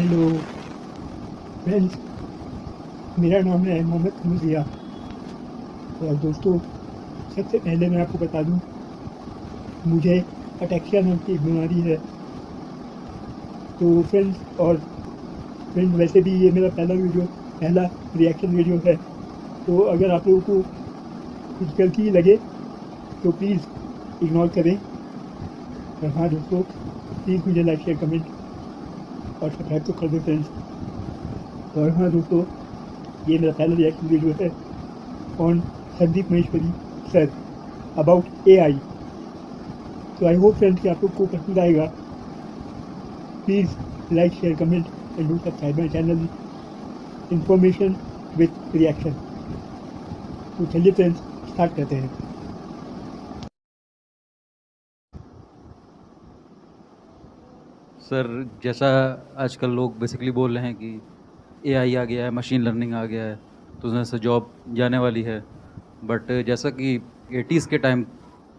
Hello friends, मेरा नाम है मोहम्मद मुजिया। और दोस्तों, सबसे पहले मैं आपको बता दूं, मुझे अटैक्सिया नाम की एक बीमारी है। तो फ्रेंड्स वैसे भी ये मेरा पहला रिएक्शन वीडियो है। तो अगर आप लोगों को कुछ गलती लगे तो प्लीज़ इग्नोर करें। और हाँ दोस्तों, प्लीज़ मुझे लाइक शेयर कमेंट और सब्सक्राइब तो कर दें फ्रेंड्स। और हाँ दोस्तों, ये मेरा पहला रिएक्शन वीडियो है on Sandeep Maheshwari sir about AI। तो आई होप फ्रेंड्स कि आप लोग को पसंद आएगा। Please like share comment and do subscribe my channel information with reaction. तो चलिए फ्रेंड्स, स्टार्ट करते हैं। सर, जैसा आजकल लोग बेसिकली बोल रहे हैं कि AI आ गया है, मशीन लर्निंग आ गया है, तो उसमें से जॉब जाने वाली है। बट जैसा कि 80s के टाइम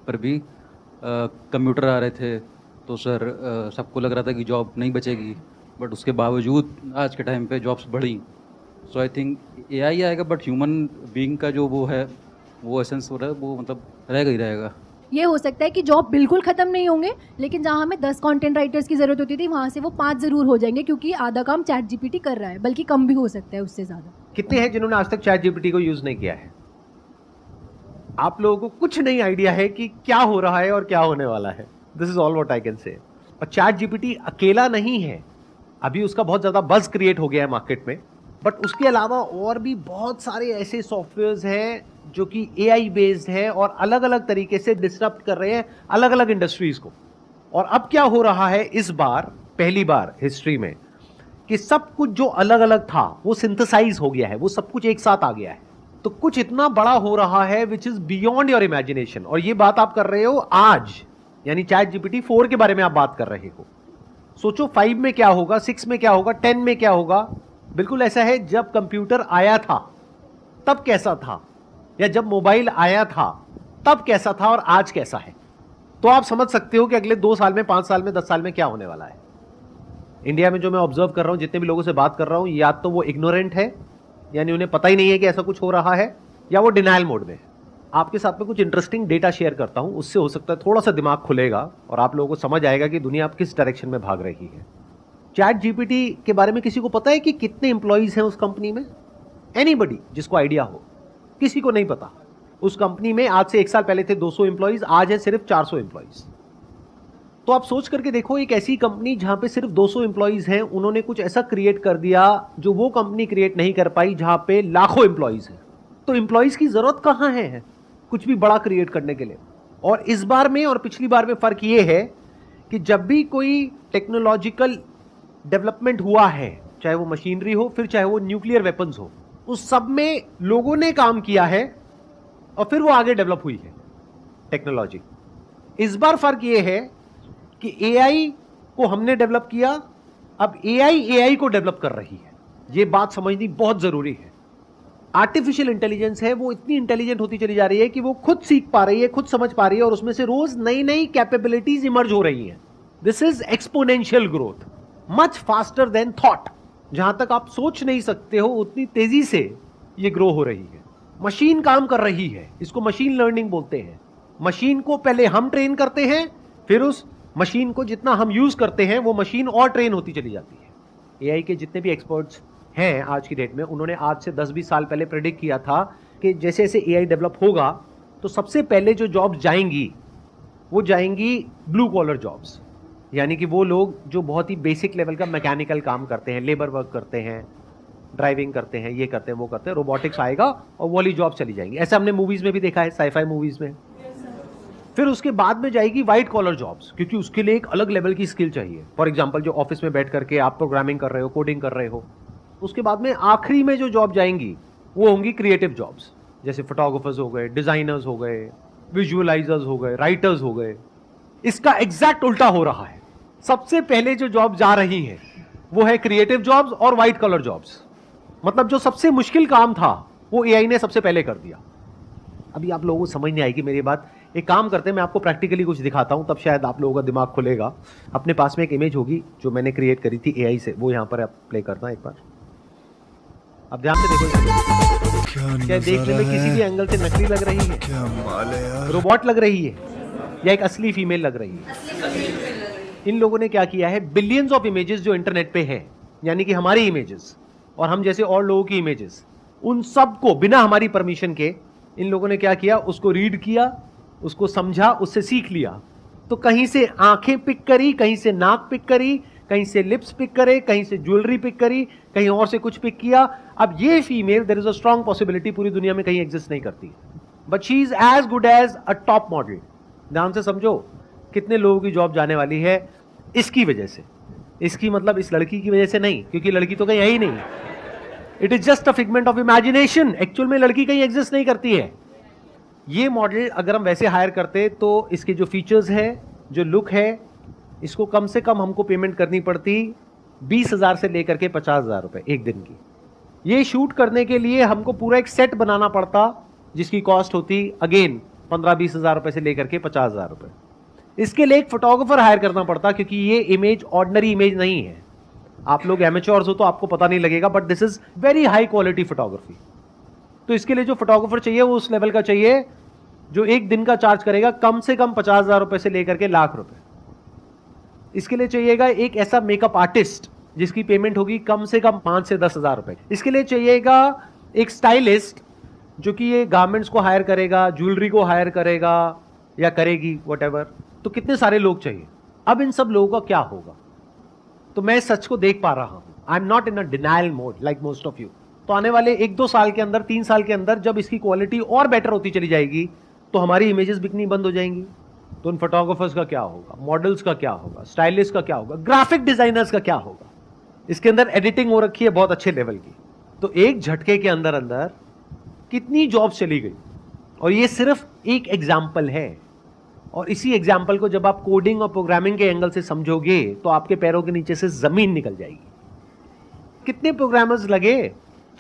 पर भी कंप्यूटर आ रहे थे, तो सर सबको लग रहा था कि जॉब नहीं बचेगी, बट उसके बावजूद आज के टाइम पे जॉब्स बढ़ी। सो आई थिंक AI आएगा, बट ह्यूमन बीइंग का जो वो है, वो एसेंस हो रहा है, वो मतलब रहेगा ही रहेगा। ये हो सकता है कि जॉब बिल्कुल ख़त्म नहीं होंगे, लेकिन जहाँ हमें 10 कंटेंट राइटर्स की ज़रूरत होती थी, वहाँ से वो 5 ज़रूर हो जाएंगे, क्योंकि आधा काम चैट जीपीटी कर रहा है, बल्कि कम भी हो सकता है उससे ज़्यादा। कितने हैं जिन्होंने आज तक चैट जीपीटी को यूज नहीं किया है? आप लोगों को कुछ नहीं आइडिया है कि क्या हो रहा है और क्या होने वाला है। This is all what I can say. और चैट जीपीटी अकेला नहीं है, अभी उसका बहुत ज्यादा बज क्रिएट हो गया है मार्केट में, बट उसके अलावा और भी बहुत सारे ऐसे सॉफ्टवेयर्स हैं जो कि AI बेस्ड है और अलग अलग तरीके से डिसरप्ट कर रहे हैं अलग अलग इंडस्ट्रीज को। और अब क्या हो रहा है इस बार, पहली बार हिस्ट्री में, कि सब कुछ जो अलग अलग था वो सिंथेसाइज हो गया है, वो सब कुछ एक साथ आ गया है। तो कुछ इतना बड़ा हो रहा है which is beyond your imagination. और ये बात आप कर रहे हो आज, यानी चैट जीपीटी 4 के बारे में आप बात कर रहे हो। सोचो 5 में क्या होगा, 6 में क्या होगा, 10 में क्या होगा। बिल्कुल ऐसा है, जब कंप्यूटर आया था तब कैसा था, या जब मोबाइल आया था तब कैसा था, और आज कैसा है। तो आप समझ सकते हो कि अगले 2 साल में, 5 साल में, 10 साल में क्या होने वाला है। इंडिया में जो मैं ऑब्जर्व कर रहा हूं, जितने भी लोगों से बात कर रहा हूं, या तो वो इग्नोरेंट है, यानी उन्हें पता ही नहीं है कि ऐसा कुछ हो रहा है, या वो डिनायल मोड में है। आपके साथ में कुछ इंटरेस्टिंग डेटा शेयर करता हूं, उससे हो सकता है थोड़ा सा दिमाग खुलेगा और आप लोगों को समझ आएगा कि दुनिया अब किस डायरेक्शन में भाग रही है। चैट जीपीटी के बारे में किसी को पता है कि कितने इंप्लॉइज हैं उस कंपनी में? एनीबडी जिसको आइडिया हो? किसी को नहीं पता। उस कंपनी में आज से 1 साल पहले थे 200 इंप्लॉइज, आज है सिर्फ 400 इंप्लॉइज। तो आप सोच करके देखो, एक ऐसी कंपनी जहां पे सिर्फ 200 इंप्लॉइज हैं, उन्होंने कुछ ऐसा क्रिएट कर दिया जो वो कंपनी क्रिएट नहीं कर पाई जहां पे लाखों इंप्लॉइज हैं। तो इंप्लॉइज की जरूरत कहां है कुछ भी बड़ा क्रिएट करने के लिए। और इस बार में और पिछली बार में फर्क ये है कि जब भी कोई टेक्नोलॉजिकल डेवलपमेंट हुआ है, चाहे वो मशीनरी हो, फिर चाहे वो न्यूक्लियर वेपन्स हो, उस सब में लोगों ने काम किया है और फिर वो आगे डेवलप हुई है टेक्नोलॉजी। इस बार फर्क ये है कि AI को हमने डेवलप किया, अब AI को डेवलप कर रही है। यह बात समझनी बहुत जरूरी है। आर्टिफिशियल इंटेलिजेंस है, वो इतनी इंटेलिजेंट होती चली जा रही है कि वो खुद सीख पा रही है, खुद समझ पा रही है, और उसमें से रोज नई नई कैपेबिलिटीज इमर्ज हो रही हैं। This is exponential growth, much faster than thought. जहां तक आप सोच नहीं सकते हो उतनी तेजी से ये ग्रो हो रही है। मशीन काम कर रही है, इसको मशीन लर्निंग बोलते हैं। मशीन को पहले हम ट्रेन करते हैं, फिर उस मशीन को जितना हम यूज करते हैं वो मशीन और ट्रेन होती चली जाती है। AI के जितने भी एक्सपर्ट्स हैं आज की डेट में, उन्होंने आज से 10-20 साल पहले प्रेडिक्ट किया था कि जैसे जैसे AI डेवलप होगा तो सबसे पहले जो जॉब्स जाएंगी वो जाएंगी ब्लू कॉलर जॉब्स, यानी कि वो लोग जो बहुत ही बेसिक लेवल का मैकेनिकल काम करते हैं, लेबर वर्क करते हैं, ड्राइविंग करते हैं, ये करते हैं, वो करते हैं। रोबोटिक्स आएगा और वो वाली जॉब चली जाएंगी। ऐसा हमने मूवीज में भी देखा है, साईफाई मूवीज में। फिर उसके बाद में जाएगी व्हाइट कॉलर जॉब्स, क्योंकि उसके लिए एक अलग लेवल की स्किल चाहिए। फॉर एग्जांपल, जो ऑफिस में बैठ करके आप प्रोग्रामिंग कर रहे हो, कोडिंग कर रहे हो। उसके बाद में आखिरी में जो जॉब जाएंगी वो होंगी क्रिएटिव जॉब्स, जैसे फोटोग्राफर्स हो गए, डिजाइनर्स हो गए, विजुअलाइजर्स हो गए, राइटर्स हो गए। इसका एग्जैक्ट उल्टा हो रहा है। सबसे पहले जो जॉब जा रही है वो है क्रिएटिव जॉब्स और व्हाइट कॉलर जॉब्स। मतलब जो सबसे मुश्किल काम था वो AI ने सबसे पहले कर दिया। अभी आप लोगों को समझ नहीं आएगी मेरी बात, एक काम करते हैं, मैं आपको प्रैक्टिकली कुछ दिखाता हूं, तब शायद आप लोगों का दिमाग खुलेगा। अपने पास में एक इमेज होगी जो मैंने क्रिएट करी थी एआई से, वो यहां पर आप प्ले करना एक बार। अब ध्यान से देखो, क्या देखने में किसी भी एंगल से नकली लग रही है, क्या माल है यार, रोबोट लग रही है, या एक असली फीमेल लग रही है? इन लोगों ने क्या किया है, बिलियंस ऑफ इमेजेस जो इंटरनेट पे है, यानी कि हमारी इमेजेस और हम जैसे और लोगों की इमेजेस, उन सबको बिना हमारी परमिशन के इन लोगों ने क्या किया, उसको रीड किया, उसको समझा, उससे सीख लिया। तो कहीं से आंखें पिक करी, कहीं से नाक पिक करी, कहीं से लिप्स पिक करे, कहीं से ज्वेलरी पिक करी, कहीं और से कुछ पिक किया। अब ये female, there is a strong possibility पूरी दुनिया में कहीं एग्जिस्ट नहीं करती, but she is as good as a top model. ध्यान से समझो, कितने लोगों की जॉब जाने वाली है इसकी वजह से। इसकी मतलब इस लड़की की वजह से नहीं, क्योंकि लड़की तो कहीं है ही नहीं। It is just a figment of imagination. Actual में लड़की कहीं एग्जिस्ट नहीं करती है। ये मॉडल अगर हम वैसे हायर करते तो इसके जो फीचर्स है, जो लुक है, इसको कम से कम हमको पेमेंट करनी पड़ती 20,000 से लेकर के 50,000 रुपए एक दिन की। ये शूट करने के लिए हमको पूरा एक सेट बनाना पड़ता, जिसकी कॉस्ट होती अगेन 15-20 हजार रुपए से लेकर के 50,000 रुपए। इसके लिए एक फोटोग्राफर हायर करना पड़ता, क्योंकि ये इमेज ऑर्डिनरी इमेज नहीं है। आप लोग एमेच्योर्स हो तो आपको पता नहीं लगेगा, but this is very high quality photography. तो इसके लिए जो फोटोग्राफर चाहिए वो उस लेवल का चाहिए जो एक दिन का चार्ज करेगा कम से कम 50,000 रुपए से लेकर के लाख रुपए। इसके लिए चाहिएगा एक ऐसा मेकअप आर्टिस्ट जिसकी पेमेंट होगी कम से कम 5 से 10 हजार रुपए। इसके लिए चाहिएगा एक स्टाइलिस्ट जो कि ये गारमेंट्स को हायर करेगा, ज्वेलरी को हायर करेगा या करेगी, व्हाटएवर। तो कितने सारे लोग चाहिए। अब इन सब लोगों का क्या होगा? तो मैं सच को देख पा रहा हूं। I am not in a denial mode like most of you. तो आने वाले 1-2 साल के अंदर, 3 साल के अंदर, जब इसकी क्वालिटी और बेटर होती चली जाएगी तो हमारी इमेजेस बिकनी बंद हो जाएंगी। तो उन फोटोग्राफर्स का क्या होगा, मॉडल्स का क्या होगा, स्टाइलिस्ट का क्या होगा, ग्राफिक डिजाइनर्स का क्या होगा? इसके अंदर एडिटिंग हो रखी है बहुत अच्छे लेवल की। तो एक झटके के अंदर अंदर कितनी जॉब्स चली गई। और ये सिर्फ एक एग्जाम्पल है। और इसी एग्जाम्पल को जब आप कोडिंग और प्रोग्रामिंग के एंगल से समझोगे तो आपके पैरों के नीचे से जमीन निकल जाएगी। कितने प्रोग्रामर्स लगे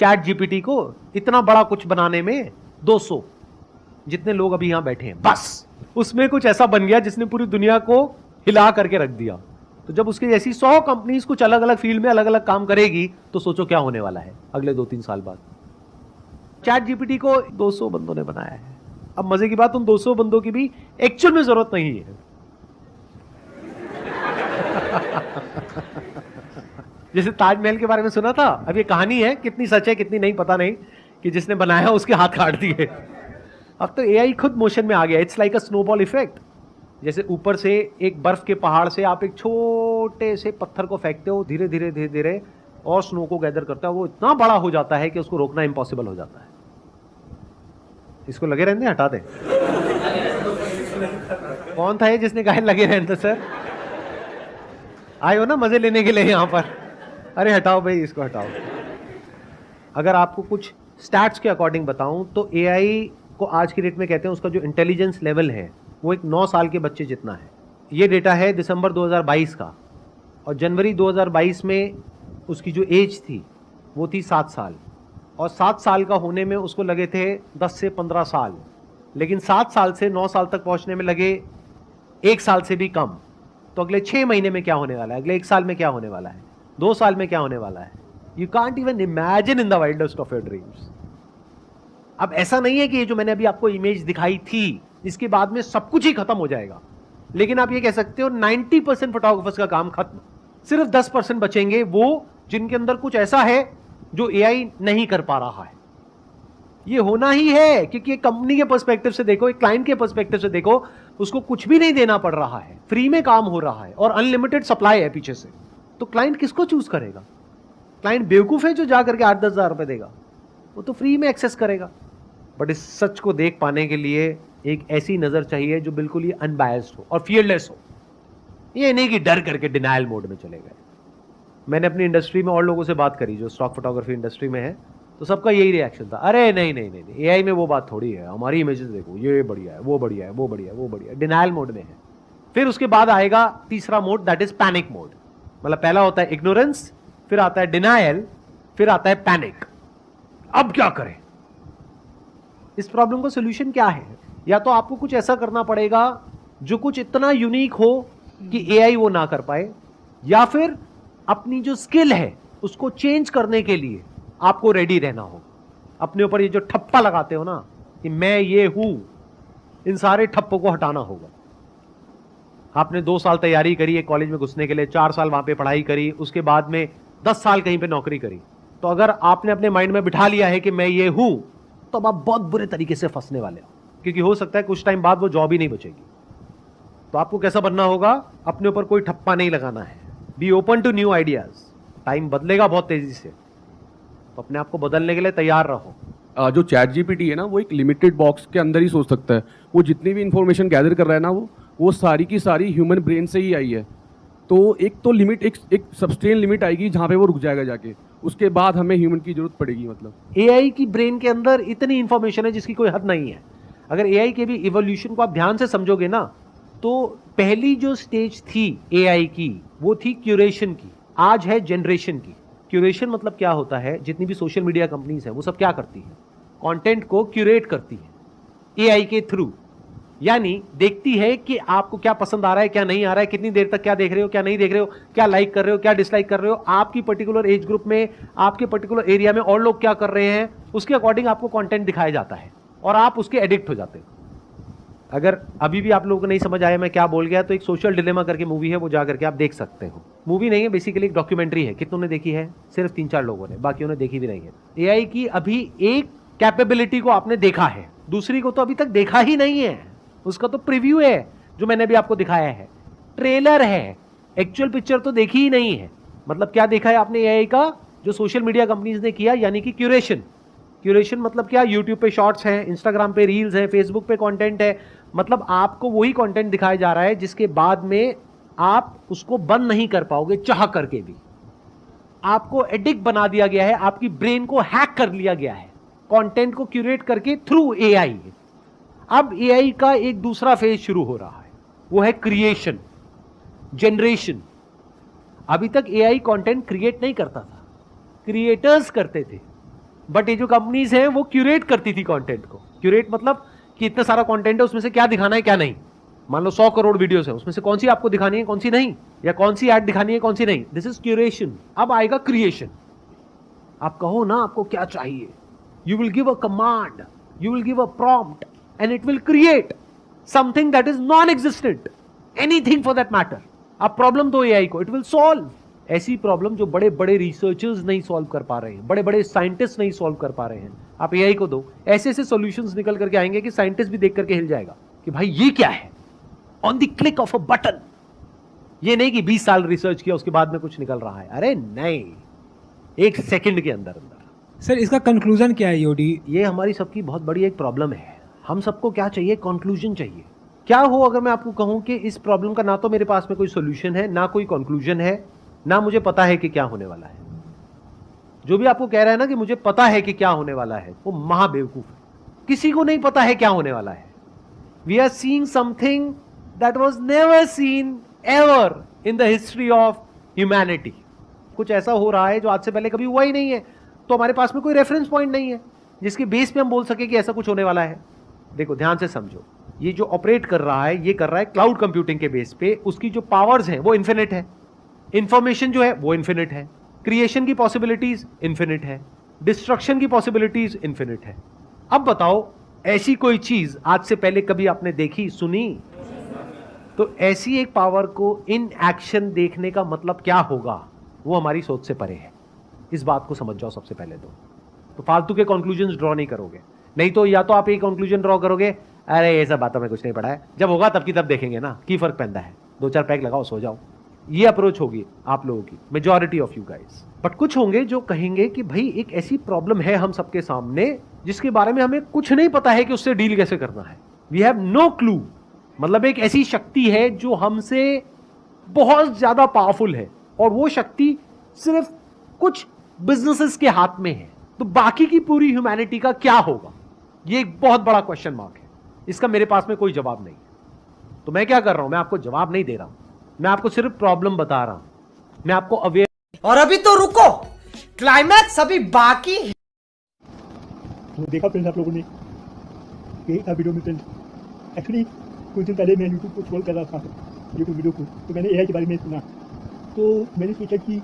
चैट जीपीटी को इतना बड़ा कुछ बनाने में? 200 जितने लोग अभी यहां बैठे हैं, बस उसमें कुछ ऐसा बन गया जिसने पूरी दुनिया को हिला करके रख दिया। तो जब उसकी ऐसी 100 कंपनीज कुछ अलग अलग फील्ड में अलग अलग काम करेगी तो सोचो क्या होने वाला है अगले 2-3 साल बाद। चैट जीपीटी को 200 बंदों ने बनाया है। अब मजे की बात, उन 200 बंदों की भी एक्चुअल में जरूरत नहीं है। जैसे ताजमहल के बारे में सुना था, अब ये कहानी है, कितनी सच है कितनी नहीं पता नहीं, कि जिसने बनाया उसके हाथ काट दिए। अब तो एआई खुद मोशन में आ गया। It's like a snowball effect. जैसे ऊपर से एक बर्फ के पहाड़ से आप एक छोटे से पत्थर को फेंकते हो, धीरे धीरे धीरे धीरे और स्नो को गैदर करता है, वो इतना बड़ा हो जाता है कि उसको रोकना इम्पॉसिबल हो जाता है। इसको लगे रहने हटा दे। कौन था ये जिसने कहा लगे रहने? सर आए हो ना मजे लेने के लिए यहां पर? अरे हटाओ भाई, इसको हटाओ। अगर आपको कुछ स्टैट्स के अकॉर्डिंग बताऊं तो एआई को आज की डेट में कहते हैं उसका जो इंटेलिजेंस लेवल है वो एक 9 साल के बच्चे जितना है। ये डेटा है दिसंबर 2022 का, और जनवरी 2022 में उसकी जो एज थी वो थी 7 साल, और 7 साल का होने में उसको लगे थे 10 से 15 साल, लेकिन 7 साल से 9 साल तक पहुंचने में लगे 1 साल से भी कम। तो अगले 6 महीने में क्या होने वाला है, अगले 1 साल में क्या होने वाला है, 2 साल में क्या होने वाला है? You can't even imagine in the wildest of your dreams. अब ऐसा नहीं है कि ये जो मैंने अभी आपको इमेज दिखाई थी इसके बाद में सब कुछ ही खत्म हो जाएगा, लेकिन आप ये कह सकते हो 90% फोटोग्राफर्स का काम खत्म, सिर्फ 10% बचेंगे, वो जिनके अंदर कुछ ऐसा है जो एआई नहीं कर पा रहा है। ये होना ही है, क्योंकि एक कंपनी के पर्सपेक्टिव से देखो, एक क्लाइंट के पर्सपेक्टिव से देखो, उसको कुछ भी नहीं देना पड़ रहा है, फ्री में काम हो रहा है और अनलिमिटेड सप्लाई है पीछे से। तो क्लाइंट किसको चूज करेगा? क्लाइंट बेवकूफ है जो जाकर के 8-10 हजार रुपए देगा? वो तो फ्री में एक्सेस करेगा। बट इस सच को देख पाने के लिए एक ऐसी नजर चाहिए जो बिल्कुल ही अनबायस्ड हो और फियरलेस हो। ये नहीं कि डर करके डिनायल मोड में चले गए। मैंने अपनी इंडस्ट्री में और लोगों से बात करी जो स्टॉक फोटोग्राफी इंडस्ट्री में है, तो सबका यही रिएक्शन था, अरे नहीं नहीं नहीं, नहीं एआई में वो बात थोड़ी है, हमारी इमेजेस देखो, ये बढ़िया है, वो बढ़िया है, वो बढ़िया है, वो बढ़िया है। डिनायल मोड में है। फिर उसके बाद आएगा तीसरा mode, that is panic mode. मतलब पहला होता है इग्नोरेंस, फिर आता है डिनायल, फिर आता है पैनिक। अब क्या करें? इस प्रॉब्लम का सोल्यूशन क्या है? या तो आपको कुछ ऐसा करना पड़ेगा जो कुछ इतना यूनिक हो कि एआई वो ना कर पाए, या फिर अपनी जो स्किल है उसको चेंज करने के लिए आपको रेडी रहना होगा। अपने ऊपर ये जो ठप्पा लगाते हो ना कि मैं ये हूं, इन सारे ठप्पों को हटाना होगा। आपने 2 साल तैयारी करी है कॉलेज में घुसने के लिए, 4 साल वहां पे पढ़ाई करी, उसके बाद में 10 साल कहीं पे नौकरी करी, तो अगर आपने अपने माइंड में बिठा लिया है कि मैं ये हूं, तो अब आप बहुत बुरे तरीके से फंसने वाले हो, क्योंकि हो सकता है कुछ टाइम बाद वो जॉब ही नहीं बचेगी। तो आपको कैसा बनना होगा? अपने ऊपर कोई ठप्पा नहीं लगाना है। Be open to new ideas. Time बदलेगा बहुत तेजी से, तो अपने आप को बदलने के लिए तैयार रहो। जो चैट जीपीटी है ना, वो एक लिमिटेड बॉक्स के अंदर ही सोच सकता है। वो जितनी भी इंफॉर्मेशन गैदर कर रहा है ना, वो सारी की सारी ह्यूमन ब्रेन से ही आई है। तो एक तो लिमिट, एक सब्सटेन लिमिट आएगी जहाँ पे वो रुक जाएगा जाके, उसके बाद हमें ह्यूमन की जरूरत पड़ेगी। मतलब एआई की ब्रेन के अंदर इतनी इंफॉर्मेशन है जिसकी कोई हद नहीं है। अगर एआई के भी इवोल्यूशन को आप ध्यान से समझोगे ना, तो पहली जो स्टेज थी एआई की, वो थी क्यूरेशन की, आज है जनरेशन की। क्यूरेशन मतलब क्या होता है? जितनी भी सोशल मीडिया कंपनीज है वो सब क्या करती है? कंटेंट को क्यूरेट करती है एआई के थ्रू। यानी देखती है कि आपको क्या पसंद आ रहा है, क्या नहीं आ रहा है, कितनी देर तक क्या देख रहे हो, क्या नहीं देख रहे हो, क्या लाइक कर रहे हो, क्या डिसलाइक कर रहे हो, आपकी पर्टिकुलर एज ग्रुप में, आपके पर्टिकुलर एरिया में और लोग क्या कर रहे हैं, उसके अकॉर्डिंग आपको कंटेंट दिखाया जाता है और आप उसके एडिक्ट हो जाते हो। अगर अभी भी आप लोगों को नहीं समझ आया मैं क्या बोल गया, तो एक सोशल डिलेमा करके मूवी है, वो जा करके आप देख सकते हो। मूवी नहीं है, बेसिकली एक डॉक्यूमेंट्री है। कितनों ने देखी है? सिर्फ 3-4 लोगों ने, बाकियों ने देखी भी नहीं है। एआई की अभी एक कैपेबिलिटी को आपने देखा है, दूसरी को तो अभी तक देखा ही नहीं है। उसका तो प्रीव्यू है जो मैंने भी आपको दिखाया है, ट्रेलर है, एक्चुअल पिक्चर तो देखी ही नहीं है। मतलब क्या देखा है आपने एआई का? जो सोशल मीडिया कंपनीज ने किया, यानी कि क्यूरेशन। क्यूरेशन मतलब क्या? यूट्यूब पे शॉर्ट्स हैं, इंस्टाग्राम पे रील्स हैं, फेसबुक पे कंटेंट है। मतलब आपको वही कंटेंट दिखाया जा रहा है जिसके बाद में आप उसको बंद नहीं कर पाओगे चाह करके भी। आपको एडिक्ट बना दिया गया है, आपकी ब्रेन को हैक कर लिया गया है कंटेंट को क्यूरेट करके थ्रू एआई। अब एआई का एक दूसरा फेज शुरू हो रहा है, वो है क्रिएशन, जनरेशन। अभी तक एआई कंटेंट क्रिएट नहीं करता था, क्रिएटर्स करते थे, बट ये जो कंपनीज हैं वो क्यूरेट करती थी कंटेंट को। क्यूरेट मतलब कि इतना सारा कंटेंट है, उसमें से क्या दिखाना है क्या नहीं। मान लो 100 करोड़ वीडियोस है, उसमें से कौन सी आपको दिखानी है कौन सी नहीं, या कौन सी ऐड दिखानी है कौन सी नहीं। This is curation. अब आएगा क्रिएशन। आप कहो ना आपको क्या चाहिए, you will give a command, you will give a prompt and it will create something that is non-existent, anything for that matter. अब प्रॉब्लम दो एआई को, it will solve ऐसी प्रॉब्लम जो बड़े बड़े रिसर्चर्स नहीं सॉल्व कर पा रहे हैं, बड़े बड़े साइंटिस्ट नहीं सॉल्व कर पा रहे हैं। आप एआई को दो, ऐसे ऐसे सॉल्यूशंस निकल करके आएंगे कि साइंटिस्ट भी देख करके हिल जाएगा कि भाई ये क्या है, on the click of a button. ये नहीं कि 20 साल रिसर्च किया उसके बाद में कुछ निकल रहा है, अरे नहीं, 1 सेकंड के अंदर अंदर। सर इसका कंक्लूजन क्या है योडी? ये हमारी सबकी बहुत बड़ी एक प्रॉब्लम है। हम सबको क्या चाहिए? कंक्लूजन चाहिए। क्या हो अगर मैं आपको कहूं कि इस प्रॉब्लम का ना तो मेरे पास में कोई सॉल्यूशन है, ना कोई कंक्लूजन है, ना मुझे पता है कि क्या होने वाला है। जो भी आपको कह रहा है ना कि मुझे पता है कि क्या होने वाला है, वो महाबेवकूफ है। किसी को नहीं पता है क्या होने वाला है। We are seeing something that was never seen ever in the history of humanity. कुछ ऐसा हो रहा है जो आज से पहले कभी हुआ ही नहीं है, तो हमारे पास में कोई रेफरेंस पॉइंट नहीं है जिसके बेस पे हम बोल सके कि ऐसा कुछ होने वाला है। देखो ध्यान से समझो, ये जो ऑपरेट कर रहा है, ये कर रहा है क्लाउड कंप्यूटिंग के बेस पे। उसकी जो पावर्स हैं वो इन्फिनिट है, इंफॉर्मेशन जो है वो इन्फिनिट है, क्रिएशन की पॉसिबिलिटीज इन्फिनिट है, डिस्ट्रक्शन की पॉसिबिलिटीज इन्फिनिट है। अब बताओ, ऐसी कोई चीज आज से पहले कभी आपने देखी, सुनी? तो ऐसी एक पावर को इन एक्शन देखने का मतलब क्या होगा, वो हमारी सोच से परे है। इस बात को समझ जाओ सबसे पहले तो फालतू के कंक्लूजन्स ड्रॉ नहीं करोगे। नहीं तो या तो आप एक कंक्लूजन ड्रॉ करोगे, अरे ये सब बातों में कुछ नहीं पड़ा है, जब होगा तब की तब देखेंगे ना, की फर्क पैदा है, 2-4 पैक लगाओ सो जाओ। ये अप्रोच होगी आप लोगों की, majority of you guys. But कुछ होंगे जो कहेंगे कि भाई एक ऐसी प्रॉब्लम है हम सबके सामने जिसके बारे में हमें कुछ नहीं पता है कि उससे डील कैसे करना है। We have no clue. मतलब एक ऐसी शक्ति है जो हमसे बहुत ज्यादा पावरफुल है, और वो शक्ति सिर्फ कुछ बिजनेसेस के हाथ में है। तो बाकी की पूरी ह्यूमैनिटी का क्या होगा, ये एक बहुत बड़ा क्वेश्चन मार्क है। इसका मेरे पास में कोई जवाब नहीं। तो मैं क्या कर रहा हूं, मैं आपको जवाब नहीं दे रहा हूं, मैं आपको सिर्फ प्रॉब्लम बता रहा हूं, मैं आपको अवेयर। और अभी तो रुको, क्लाइमैक्स अभी बाकी है। तो देखा फ्रेंड्स आप लोगों ने, यही था वीडियो में फ्रेंड्स। एक्चुअली कुछ दिन पहले मैं यूट्यूब को स्क्रॉल कर रहा था, यूट्यूब वीडियो को, तो मैंने एआई के बारे में सुना। तो मैंने सोचा कि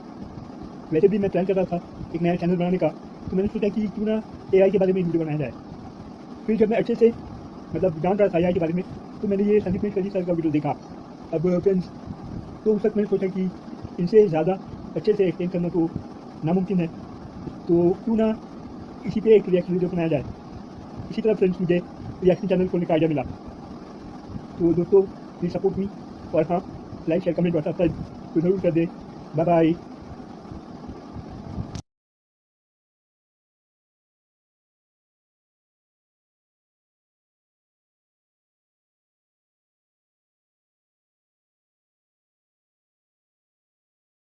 वैसे भी मैं प्लान कर रहा था एक नया चैनल बनाने का, तो मैंने सोचा कि क्यों ना एआई के बारे में वीडियो बनाया जाए। फिर जब मैं अच्छे से मतलब जान रहा था एआई के बारे में, तो मैंने ये संदीप मिश्रा जी सर का वीडियो देखा। अब फ्रेंड्स, तो उस वक्त मैंने सोचा कि इनसे ज़्यादा अच्छे से एक्सप्लेन करना तो नामुमकिन है, तो क्यों ना इसी पे एक रिएक्शन वीडियो बनाया जाए। इसी तरह फ्रेंड्स, मुझे रिएक्शन चैनल खोलने का आइडिया मिला। तो दोस्तों, प्लीज़ सपोर्ट मी, और हाँ, लाइक शेयर कमेंट और सब्सक्राइब तो जरूर कर दे। Bye bye.